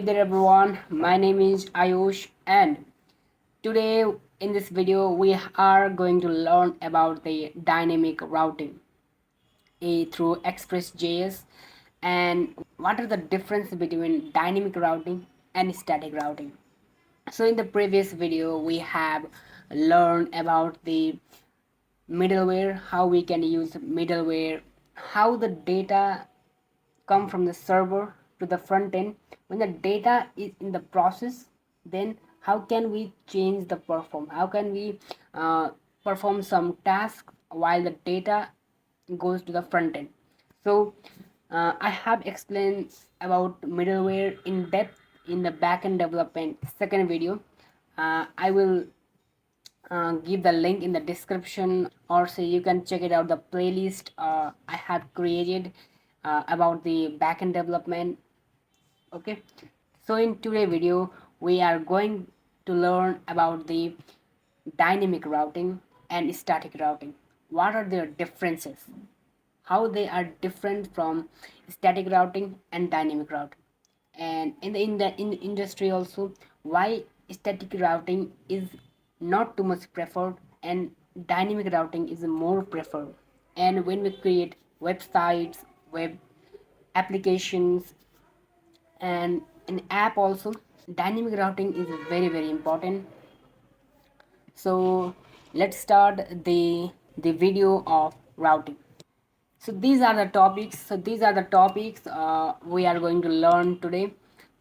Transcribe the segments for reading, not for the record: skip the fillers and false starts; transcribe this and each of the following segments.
there everyone, my name is Aayush and today in this video we are going to learn about the dynamic routing through Express.js and what are the difference between dynamic routing and static routing. So in the previous video we have learned about the middleware, how we can use middleware, how the data come from the server to the front end. When the data is in the process, then how can we change the perform, how can we perform some task while the data goes to the front end. So I have explained about middleware in depth in the backend development second video. I will give the link in the description, or so you can check it out the playlist I have created about the backend development. Okay, so in today's video we are going to learn about the dynamic routing and static routing. What are their differences, how they are different from static routing and dynamic routing, and in the industry also, why static routing is not too much preferred and dynamic routing is more preferred. And when we create websites, web applications, and an app also, dynamic routing is very important. So let's start the video of routing. So these are the topics we are going to learn today.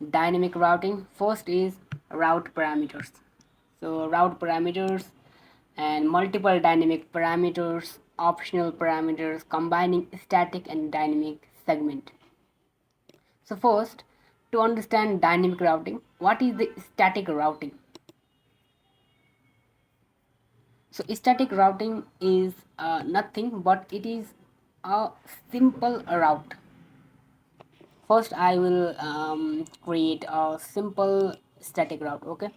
Dynamic routing. First is route parameters. So route parameters and multiple dynamic parameters, optional parameters, combining static and dynamic segment. So first, to understand dynamic routing, what is the static routing? So static routing is nothing but it is a simple route. First I will create a simple static route. Okay,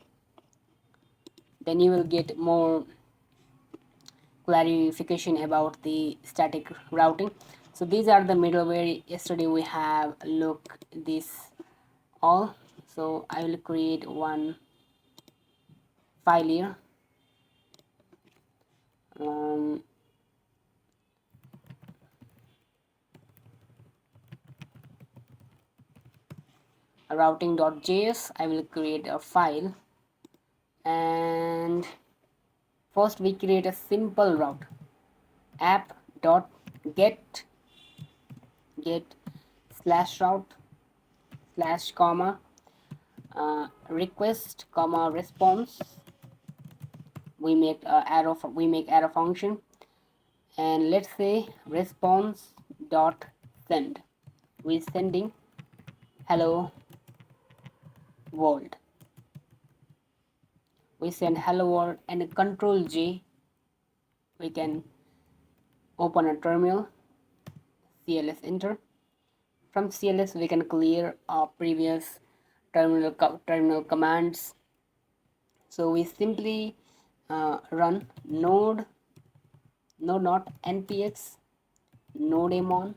then you will get more clarification about the static routing. So these are the middleware. Yesterday we have look this all. So I will create one file here. Routing.js. I will create a file, and first we create a simple route. App.get get slash route slash comma request comma response. We make arrow function, and let's say response dot send. We sending hello world. We send hello world, and control J, we can open a terminal, CLS enter. From CLS we can clear our previous terminal commands. So we simply run node not npx nodemon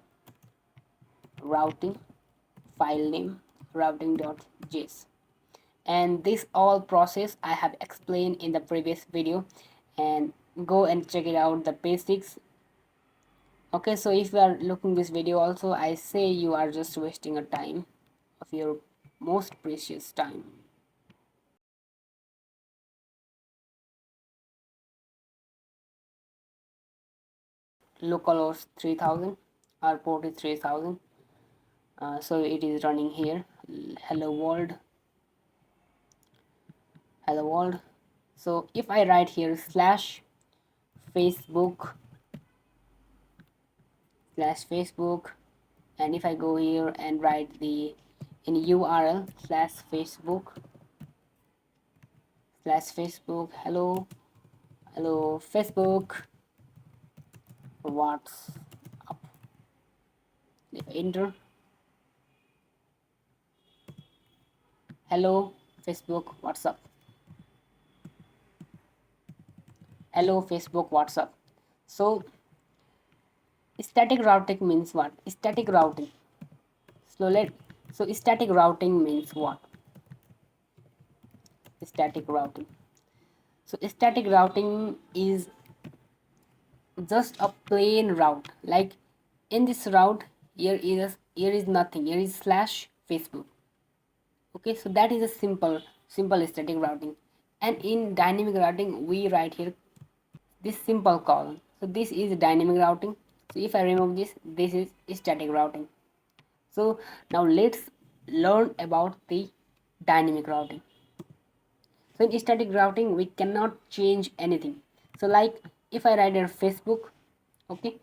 routing file name routing.js, and this all process I have explained in the previous video, and go and check it out the basics. Okay, so if you are looking this video also, I say you are just wasting a time of your most precious time. Localhost 3000, our port is 3000. So it is running here hello world. So if I write here facebook and if I go here and write the in URL facebook hello Facebook, what's up, enter hello Facebook what's up, hello Facebook what's up. So static routing means what? Static routing. So static routing means what? static routing. So static routing is just a plain route. Like in this route, here is nothing. Here is slash Facebook. Okay, so that is a simple static routing. And in dynamic routing, we write here this simple column. So this is dynamic routing. So if I remove this, this is static routing. So now let's learn about the dynamic routing. So in static routing, we cannot change anything. So like if I write a Facebook, okay,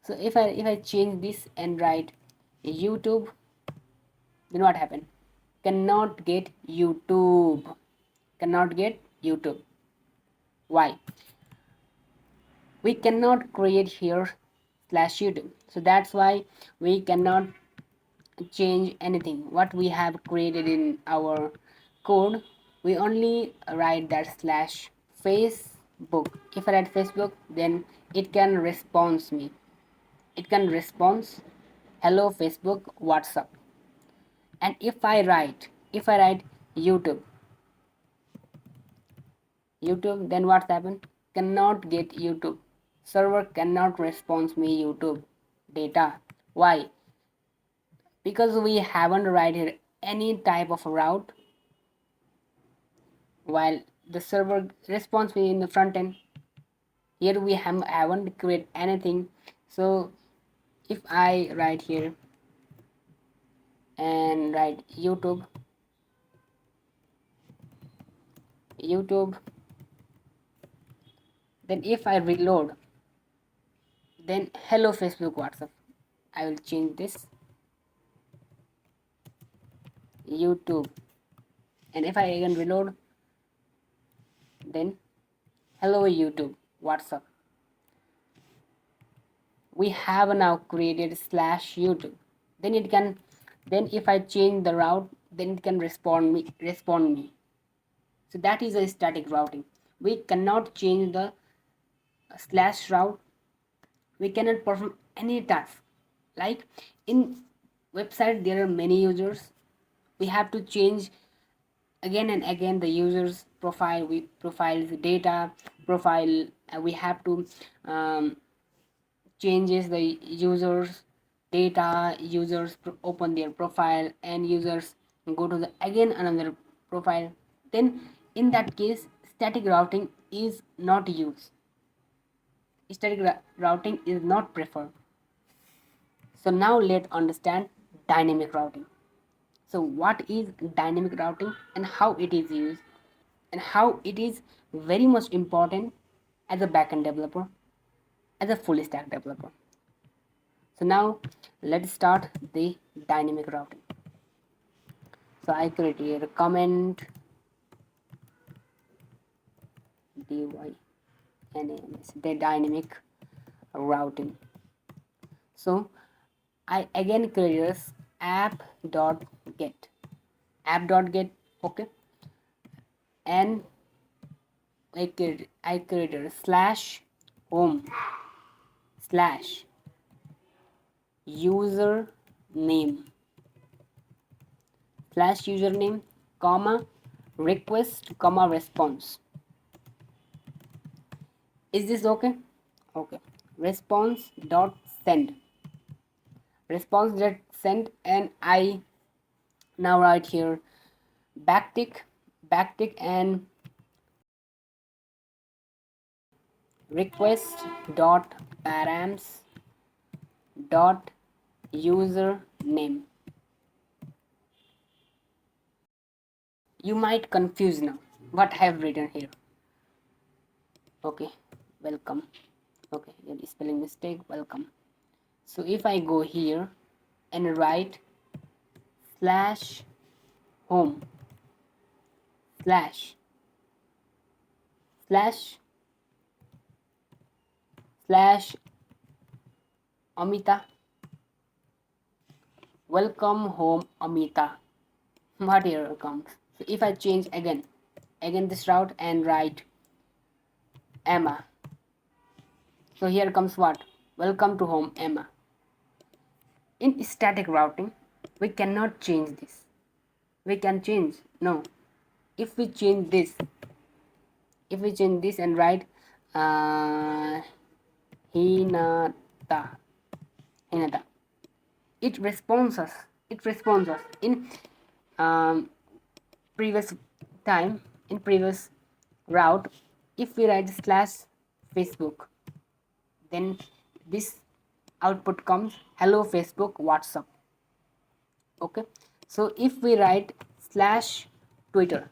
so if I change this and write YouTube, then what happened? Cannot get YouTube. Cannot get YouTube. Why? We cannot create here slash YouTube. So that's why we cannot change anything what we have created in our code. We only write that slash Facebook. If I write Facebook, then it can respond me. It can respond hello Facebook WhatsApp. And if I write YouTube, then what's happened? Cannot get YouTube. Server cannot respond me YouTube data. Why? Because we haven't write here any type of route while the server responds me in the front end. Here we haven't created anything. So if I write here and write YouTube, then if I reload, then hello Facebook WhatsApp. I will change this YouTube, and if I again reload, then hello YouTube WhatsApp. We have now created slash YouTube. Then if I change the route, then it can respond me. So that is a static routing. We cannot change the slash route. We cannot perform any task. Like in website there are many users. We have to change again and again the users profile. We profiles data profile. We have to changes the users data. Users open their profile and users go to the again another profile. Then in that case, static routing is not used. Static routing is not preferred. So now let's understand dynamic routing. So what is dynamic routing and how it is used, and how it is very much important as a backend developer, as a full stack developer. So now let's start the dynamic routing. So I create here a comment DYNAMS, the dynamic routing. So I again create app.get, okay, and I created slash home slash username slash username comma request comma response. Is this okay? Okay. Response dot send, and I now write here backtick and request dot params dot username. You might confuse now what I have written here. Okay, welcome. Okay, spelling mistake, welcome. So if I go here and write slash home slash Amita, welcome home Amita, what here comes? So if I change again this route and write Emma, so here comes what? Welcome to home Emma. In static routing we cannot change this. We can change? No. If we change this, and write uh, hinata, hinata, it responds us in um, previous time, in previous route. If we write slash Facebook, then this output comes hello Facebook WhatsApp. Okay, so if we write slash Twitter,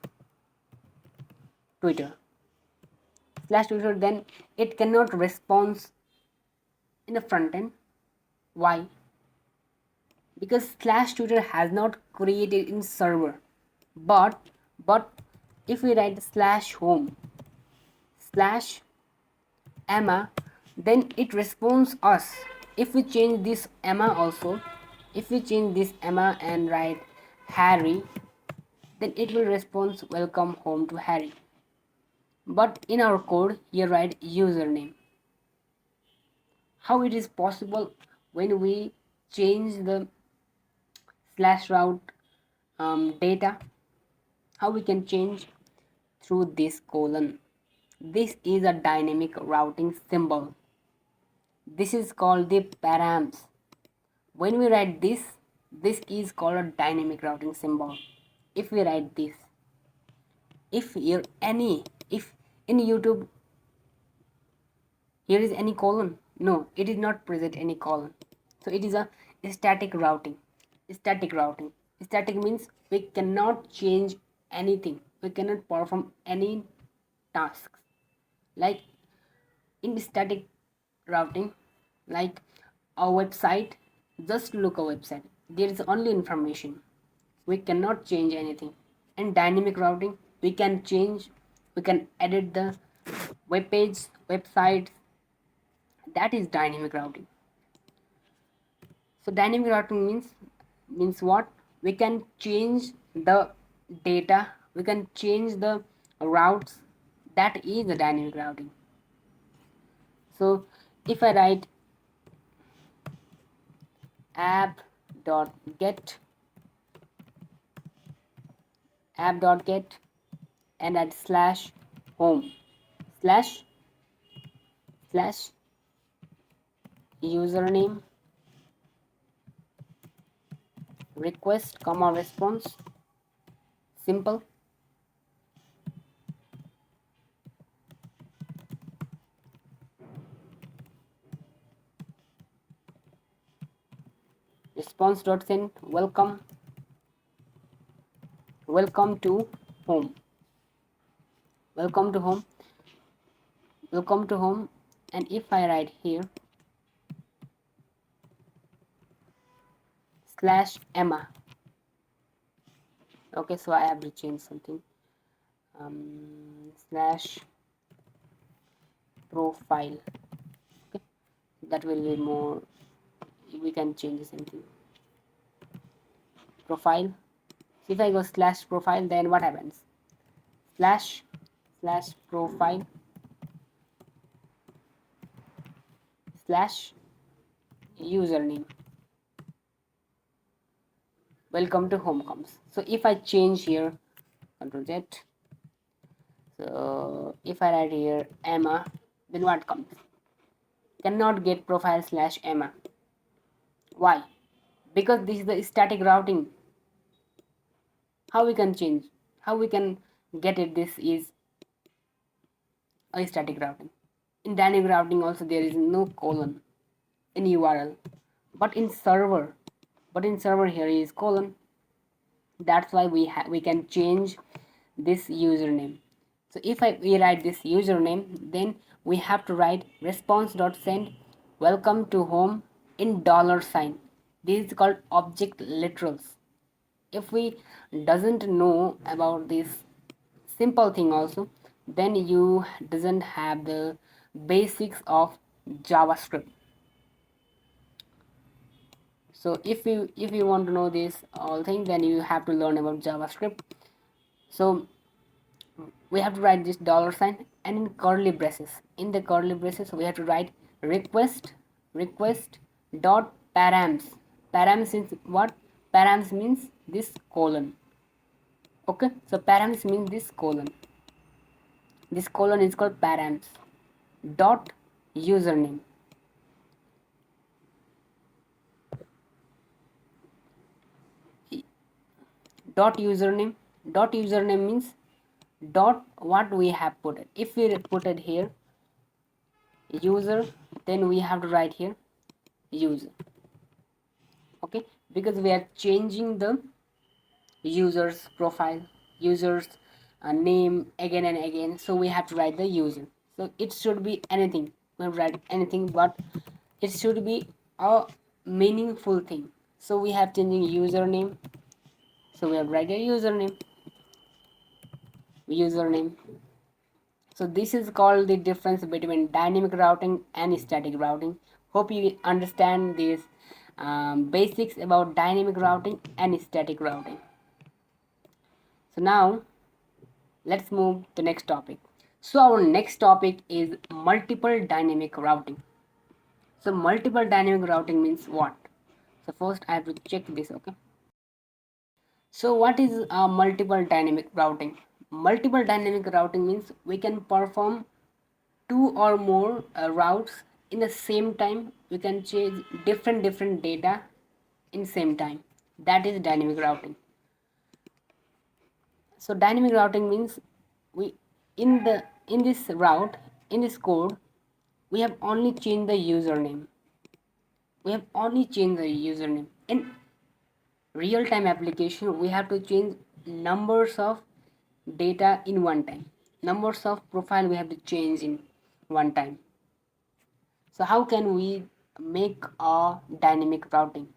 Twitter slash Twitter, then it cannot respond in the front end. Why? Because slash Twitter has not created in server. But if we write slash home slash Emma, then it responds us. If we change this Emma also, if we change this Emma and write Harry, then it will respond welcome home to Harry. But in our code here write username. How it is possible when we change the slash route data? How we can change? Through this colon. This is a dynamic routing symbol. This is called the params. When we write this, this is called a dynamic routing symbol. If we write this, if here any, if in YouTube here is any colon, no, it is not present any colon. So it is a static routing. Static routing. Static means we cannot change anything. We cannot perform any tasks. Like in static routing, like a website, just look a website, there is only information, we cannot change anything. And dynamic routing, we can change, we can edit the web page, website. That is dynamic routing. So dynamic routing means what? We can change the data, we can change the routes. That is the dynamic routing. So if I write app.get and at slash home slash username request comma response, simple. Response dot send welcome to home, welcome to home, and if I write here slash Emma, okay, so I have to change something, slash profile, okay, that will be more, we can change something, profile. So if I go slash profile, then what happens? Slash profile slash username welcome to home comes. So if I change here, Ctrl Z, so if I write here Emma, then what comes? Cannot get profile slash Emma. Why? Because this is the static routing. How we can change? How we can get it? This is a static routing. In dynamic routing also there is no colon in URL, but in server here is colon. That's why we can change this username. So if we write this username, then we have to write response.send welcome to home in $sign. This is called object literals. If we doesn't know about this simple thing also, then you doesn't have the basics of JavaScript. So if you want to know this all thing, then you have to learn about JavaScript. So we have to write this $sign, and in curly braces, we have to write request dot params. Params means what? Params means this colon. Okay, so params means this colon. This colon is called params. Dot username. Dot username. Dot username means dot what we have put it. If we put it here user, then we have to write here user. Okay, because we are changing the user's profile, user's name again and again, so we have to write the user. So it should be anything, we have to write anything, but it should be a meaningful thing. So we have changing username, so we have to write a username. So this is called the difference between dynamic routing and static routing. Hope you understand these basics about dynamic routing and static routing. So now let's move to next topic. So our next topic is multiple dynamic routing. So multiple dynamic routing means what? So first I have to check this. Okay, so what is multiple dynamic routing? Multiple dynamic routing means we can perform two or more routes in the same time. We can change different data in same time. That is dynamic routing. So dynamic routing means we in this route, in this code, we have only changed the username. In real time application, we have to change numbers of data in one time. Numbers of profile we have to change in one time. So how can we make a dynamic routing?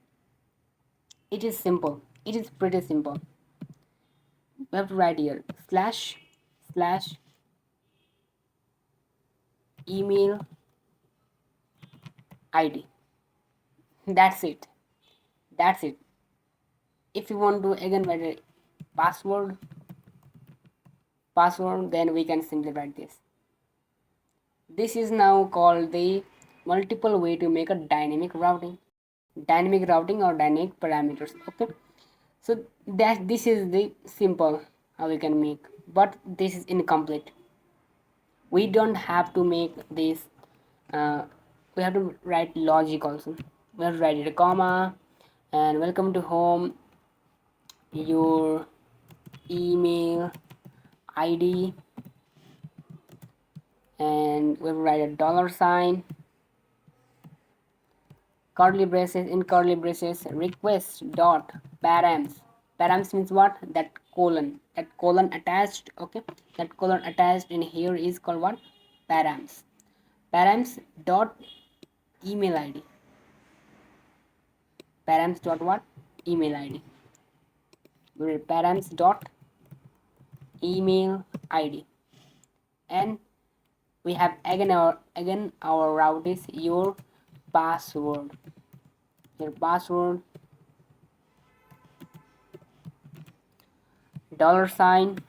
It is simple. It is pretty simple. We have to write here slash email ID. That's it. That's it. If you want to again write a password, then we can simply write this. This is now called the multiple way to make a dynamic routing. Dynamic routing or dynamic parameters. Okay. So that this is the simple how we can make, but this is incomplete. We don't have to make this. We have to write logic also. We have to write it a comma and welcome to home, your email ID, and we have to write a dollar sign, curly braces, in curly braces, request dot params. Params means what? That colon attached. Okay, that colon attached in here is called what? Params. Params dot email ID. Params dot what? Email ID. Params dot email ID. And we have again our route is your password. Your password, dollar sign,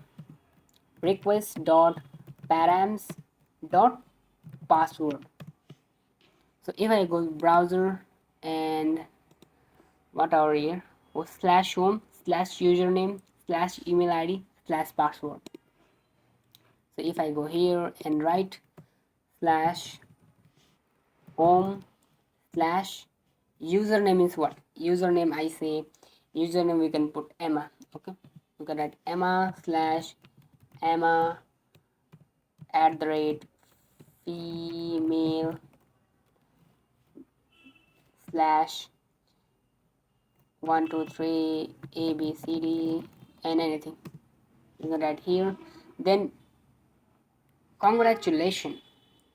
request dot params dot password. So if I go browser and what are here, slash home slash username slash email ID slash password. So if I go here and write slash home slash username is what? Username, I say username we can put Emma. Okay, we can write Emma slash Emma at the rate female slash 123 ABCD and anything. You can write here. Then congratulations,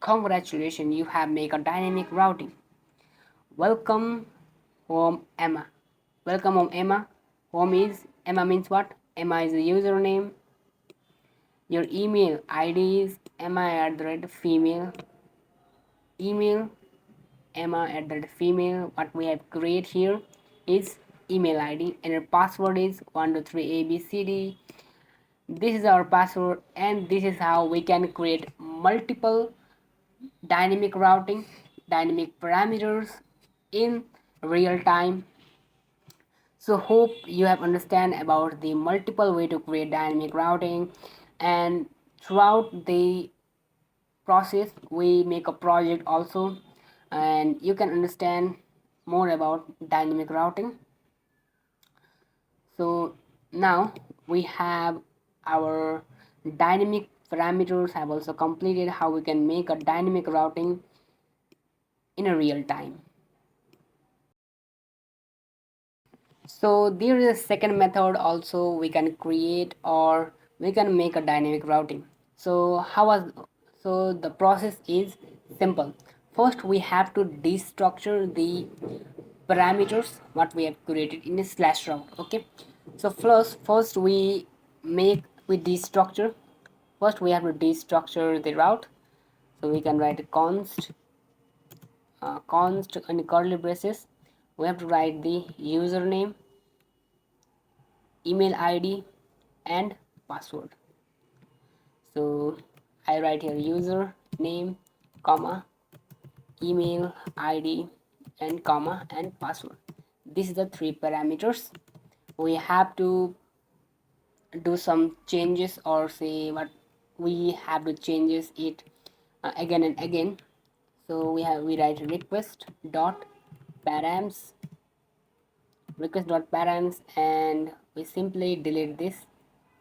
you have made a dynamic routing. Welcome home Emma. Welcome home Emma. Home is Emma means what? Emma is the username. Your email ID is Emma at the rate female. Email Emma at the rate female. What we have created here is email ID, and your password is 123 ABCD. This is our password, and this is how we can create multiple dynamic routing, dynamic parameters in real time. So hope you have understand about the multiple way to create dynamic routing, and throughout the process we make a project also, and you can understand more about dynamic routing. So now we have our dynamic parameters have also completed how we can make a dynamic routing in a real time. So there is a second method also, we can create or we can make a dynamic routing. So the process is simple. First we have to destructure the parameters what we have created in a slash route. Okay, so first we destructure. First we have to destructure the route. So we can write a const in curly braces. We have to write the username, email id, and password. So I write here user name, comma, email id, and comma, and password. This is the three parameters. We have to do some changes, or say what we have to changes it again and again. So we write request.params, and we simply delete this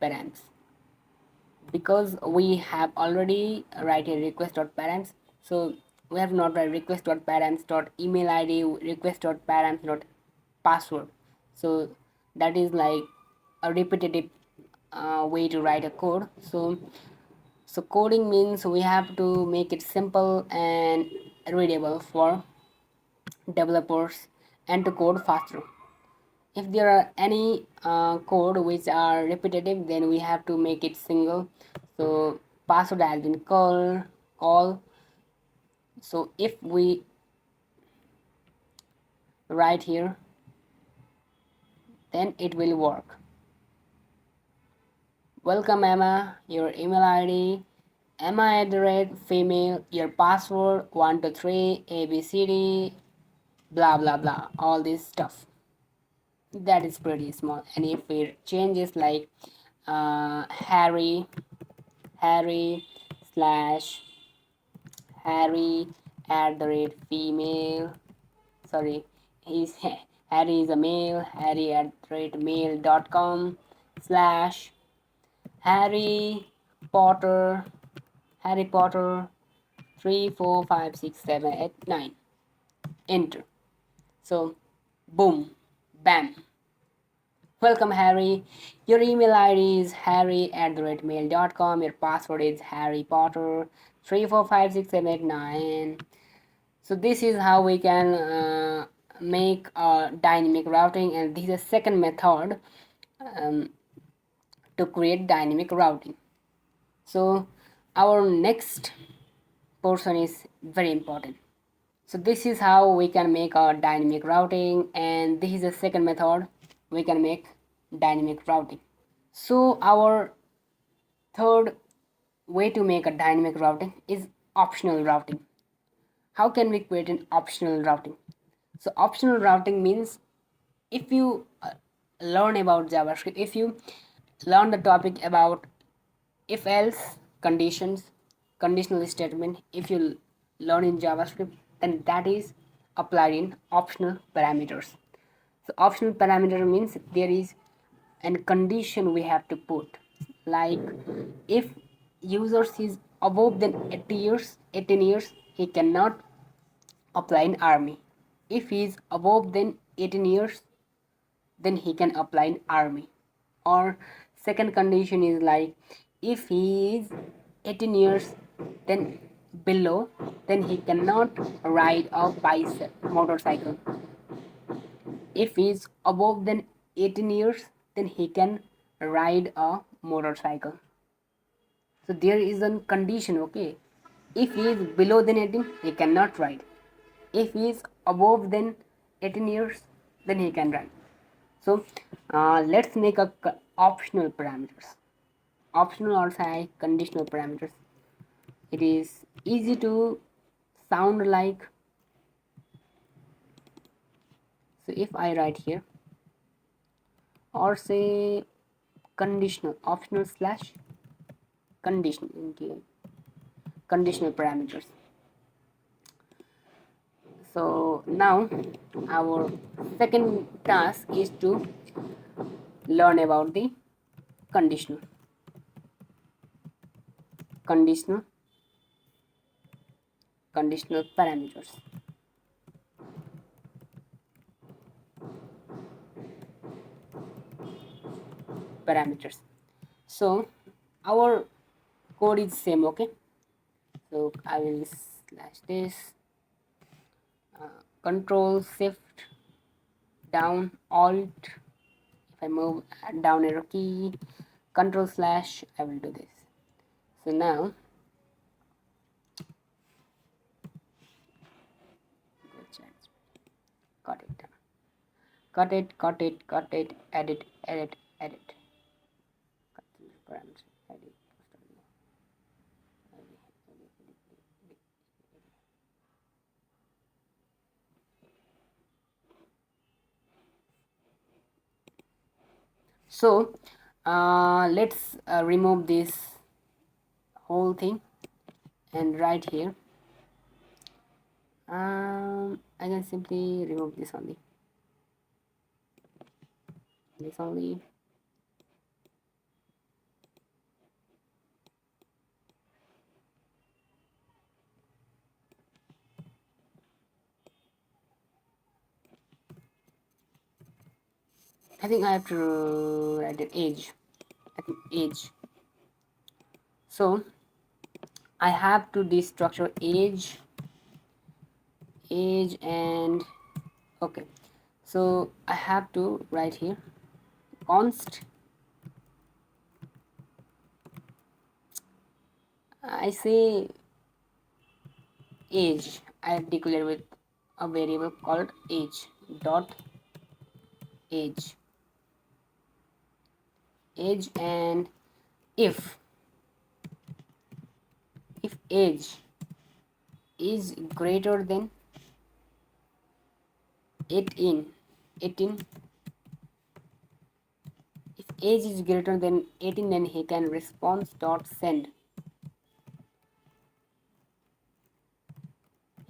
params because we have already write a request.params. So we have not write request.params dot email id, request.params dot password. So that is like a repetitive way to write a code. So coding means we have to make it simple and readable for developers and to code faster. If there are any code which are repetitive, then we have to make it single. So password has been call. So if we write here, then it will work. Welcome Emma, your email id emma@female, your password 123 abcd, blah blah blah, all this stuff. That is pretty small. And if it changes like Harry slash Harry @female, sorry, he's Harry is a male, harry@mail.com slash Potter Harry Potter 3456789, enter. So boom, bam, welcome Harry. Your email ID is harry@mail.com. Your password is Harry Potter 3456789. So this is how we can make a dynamic routing, and this is the second method um, to create dynamic routing. So our next portion is very important. So this is how we can make a dynamic routing, and this is the second method we can make dynamic routing. So our third way to make a dynamic routing is optional routing. How can we create an optional routing? So optional routing means if you learn about JavaScript, if you learn the topic about if else conditions, conditional statement, if you learn in JavaScript, then that is applied in optional parameters. So optional parameter means there is a condition we have to put, like if users is above than 18 years, he cannot apply in army. If he is above than 18 years, then he can apply in army. Or second condition is like if he is 18 years then below, then he cannot ride a motorcycle. If he is above than 18 years, then he can ride a motorcycle. So there is a condition. Okay, if he is below than 18, he cannot ride. If he is above than 18 years, then he can ride. So let's make a optional parameters. Optional or say conditional parameters. It is easy to sound like. So if I write here or say conditional, optional slash conditional, into conditional parameters. So now our second task is to learn about the conditional conditional conditional parameters. So our code is same, okay? So I will slash this, control shift down, alt, if I move down arrow key, control slash, I will do this. So now got it down, cut it, edit, edit. So let's remove this whole thing and right here I can simply remove this only, I think I have to write an age. I think age. So I have to destructure age and okay. So I have to write here const. I say age. I have declared with a variable called age dot age and if age is greater than 18, if age is greater than 18, then he can response dot send.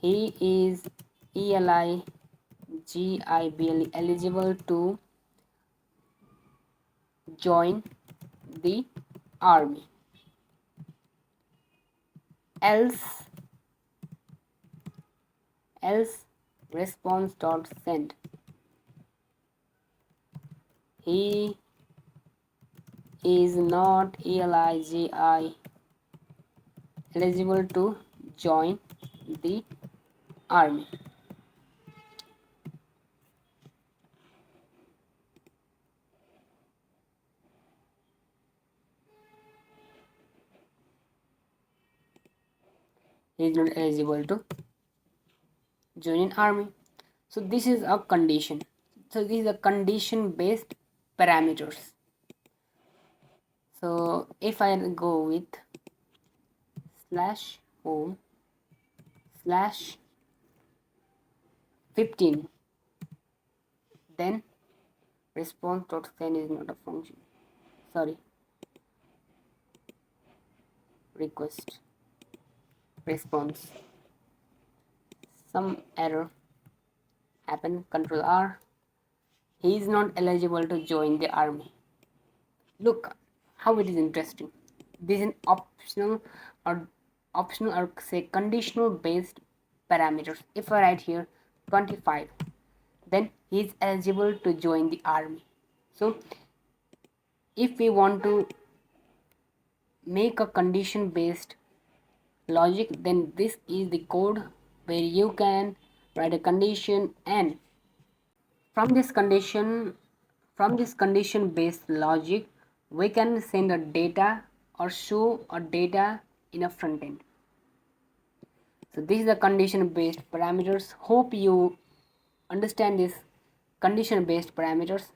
He is eligible to join the army. Else response dot send. He is not eligible to join the army. He is not eligible to join an army. So this is a condition. So this is a condition based parameters. So if I go with slash home slash 15, then response dot send is not a function. Sorry, request response. Some error happen. Control R. He is not eligible to join the army. Look how it is interesting. This is an optional or say conditional based parameters. If I write here 25, then he is eligible to join the army. So if we want to make a condition based logic, then this is the code where you can write a condition, and from this condition based logic we can send a data or show a data in a front end. So this is the condition based parameters. Hope you understand this condition based parameters.